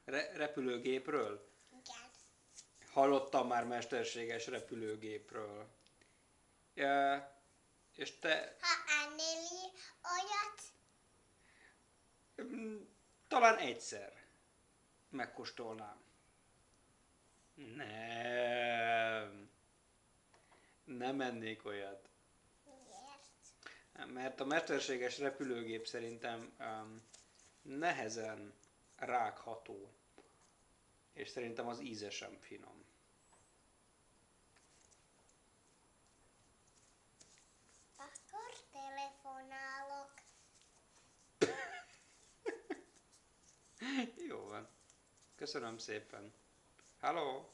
Repülőgépről? Igen. Hallottam már mesterséges repülőgépről. Ja, és te Ha ennél olyat, mm, talán egyszer megkóstolnám. Nem, nem ennék olyat. miért? Mert a mesterséges repülőgép szerintem nehezen rágható, és szerintem az íze sem finom. Akkor telefonálok. Jó van. Köszönöm szépen. Halló!